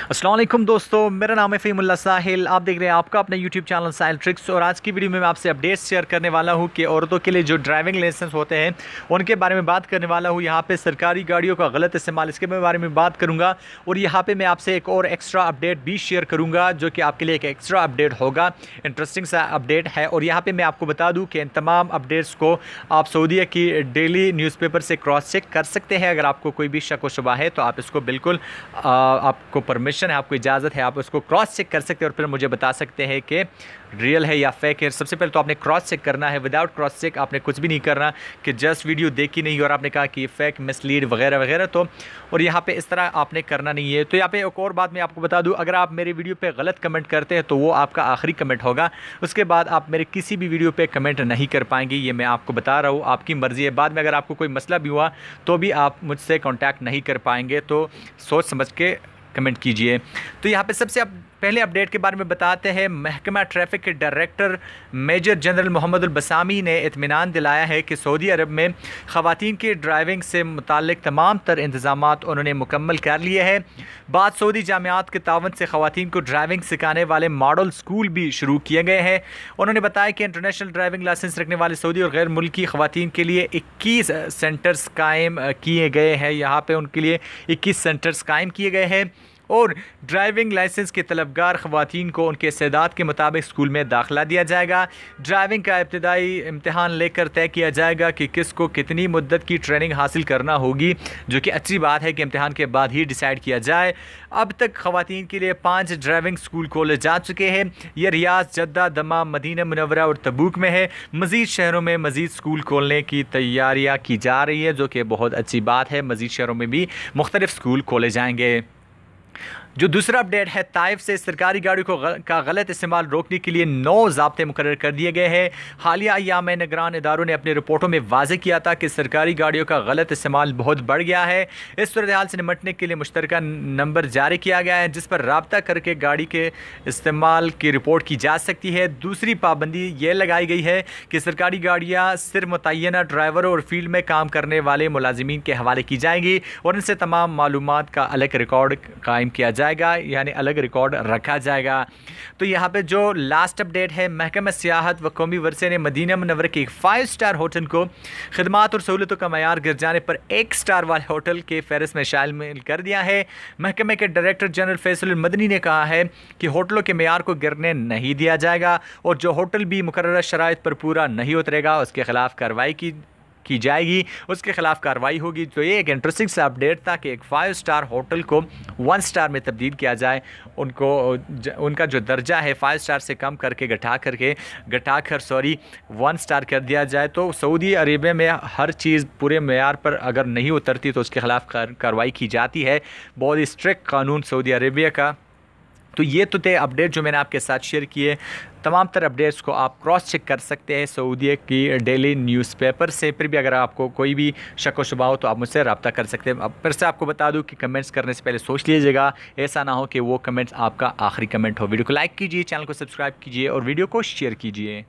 अस्सलाम वालेकुम दोस्तों, मेरा नाम है फ़हीमुल्लाह साहिल। आप देख रहे हैं आपका अपना यूट्यूब चैनल साहिल ट्रिक्स। और आज की वीडियो में मैं आपसे अपडेट्स शेयर करने वाला हूं कि औरतों के लिए जो ड्राइविंग लाइसेंस होते हैं उनके बारे में बात करने वाला हूं। यहां पे सरकारी गाड़ियों का गलत इस्तेमाल, इसके बारे में बात करूंगा। और यहाँ पे मैं आपसे एक और एक्स्ट्रा अपडेट भी शेयर करूँगा जो कि आपके लिए एक एक्स्ट्रा अपडेट होगा, इंटरेस्टिंग सा अपडेट है। और यहाँ पर मैं आपको बता दूँ कि इन तमाम अपडेट्स को आप सऊदीया की डेली न्यूज़पेपर से क्रॉस चेक कर सकते हैं। अगर आपको कोई भी शक व शुबा है तो आप इसको बिल्कुल आपको परमिशन है, आपको इजाज़त है, आप उसको क्रॉस चेक कर सकते हैं और फिर मुझे बता सकते हैं कि रियल है या फेक है। सबसे पहले तो आपने क्रॉस चेक करना है। विदाउट क्रॉस चेक आपने कुछ भी नहीं करना कि जस्ट वीडियो देखी नहीं और आपने कहा कि ये फेक, मिसलीड वगैरह वगैरह। तो और यहाँ पे इस तरह आपने करना नहीं है। तो यहाँ पे एक और बात मैं आपको बता दूँ, अगर आप मेरे वीडियो पे गलत कमेंट करते हैं तो वो आपका आखिरी कमेंट होगा। उसके बाद आप मेरे किसी भी वीडियो पे कमेंट नहीं कर पाएंगे, ये मैं आपको बता रहा हूँ। आपकी मर्ज़ी है, बाद में अगर आपको कोई मसला भी हुआ तो भी आप मुझसे कॉन्टैक्ट नहीं कर पाएंगे। तो सोच समझ के कमेंट कीजिए। तो यहाँ पे सबसे पहले अपडेट के बारे में बताते हैं। महकमा ट्रैफिक के डायरेक्टर मेजर जनरल मोहम्मद बसामी ने इत्मीनान दिलाया है कि सऊदी अरब में ख़वातीन की ड्राइविंग से मुताल्लिक तमाम तर इंतज़ामात उन्होंने मुकम्मल कर लिए हैं। बाद सऊदी जामियात के तावन से ख़वातीन को ड्राइविंग सिखाने वाले मॉडल स्कूल भी शुरू किए गए हैं। उन्होंने बताया कि इंटरनेशनल ड्राइविंग लाइसेंस रखने वाले सऊदी और गैर मुल्की ख़वातीन के लिए 21 सेंटर्स कायम किए गए हैं। यहाँ पर उनके लिए 21 सेंटर्स कायम किए गए हैं और ड्राइविंग लाइसेंस के तलबगार ख़वातीन को उनके इस्तेदाद के मुताबिक स्कूल में दाखिला दिया जाएगा। ड्राइविंग का इब्तदाई इम्तिहान लेकर तय किया जाएगा कि किसको कितनी मुद्दत की ट्रेनिंग हासिल करना होगी, जो कि अच्छी बात है कि इम्तिहान के बाद ही डिसाइड किया जाए। अब तक ख़वातीन के लिए 5 ड्राइविंग स्कूल खोले जा चुके हैं। ये Riyadh, Jeddah, Dammam, Medina Munawwara और तबूक में है। मज़ीद शहरों में मज़ीद स्कूल खोलने की तैयारियाँ की जा रही है, जो कि बहुत अच्छी बात है। मज़ीद शहरों में भी मुख्तलिफ स्कूल खोले जाएंगे। जो दूसरा अपडेट है, ताइफ से सरकारी गाड़ियों का गलत इस्तेमाल रोकने के लिए 9 ज़ाब्ते मुकर्रर कर दिए गए हैं। हालिया अय्याम में निगरान इदारों ने अपनी रिपोर्टों में वाज़ेह किया था कि सरकारी गाड़ियों का गलत इस्तेमाल बहुत बढ़ गया है। इस सूरत हाल से निपटने के लिए मुश्तरका नंबर जारी किया गया है जिस पर राब्ता करके गाड़ी के इस्तेमाल की रिपोर्ट की जा सकती है। दूसरी पाबंदी ये लगाई गई है कि सरकारी गाड़ियाँ सिर्फ मुतय्यना ड्राइवरों और फील्ड में काम करने वाले मुलाजिमीन के हवाले की जाएंगी और इनसे तमाम मालूमात का अलग रिकॉर्ड कायम किया जाएगा, यानी अलग रिकॉर्ड रखा जाएगा। तो यहाँ पे जो लास्ट अपडेट है, महकमा सियाहत व कौमी वर्से ने मदीना मुनव्वरा के एक 5 स्टार होटल को खिदमात और सहूलतों का मयार गिर जाने पर 1 स्टार वाले होटल के फहरिस्त में शामिल कर दिया है। महकमे के डायरेक्टर जनरल फैसल मदनी ने कहा है कि होटलों के मयार को गिरने नहीं दिया जाएगा और जो होटल भी मुकर्ररा शराइत पर पूरा नहीं उतरेगा उसके खिलाफ कार्रवाई की जाएगी, उसके खिलाफ कार्रवाई होगी। तो ये एक इंटरेस्टिंग सा अपडेट था कि एक 5 स्टार होटल को 1 स्टार में तब्दील किया जाए। उनका जो दर्जा है 5 स्टार से कम करके घटाकर 1 स्टार कर दिया जाए। तो सऊदी अरेबिया में हर चीज़ पूरे मेयार पर अगर नहीं उतरती तो उसके खिलाफ कार्रवाई की जाती है। बहुत ही स्ट्रिक्ट कानून सऊदी अरेबिया का। तो ये तो थे अपडेट जो मैंने आपके साथ शेयर किए। तमाम तरह अपडेट्स को आप क्रॉस चेक कर सकते हैं सऊदी की डेली न्यूज़पेपर से। फिर भी अगर आपको कोई भी शक व शुबा हो तो आप मुझसे रब्ता कर सकते हैं। अब फिर से आपको बता दूं कि कमेंट्स करने से पहले सोच लीजिएगा, ऐसा ना हो कि वो कमेंट्स आपका आखिरी कमेंट हो। वीडियो को लाइक कीजिए, चैनल को सब्सक्राइब कीजिए और वीडियो को शेयर कीजिए।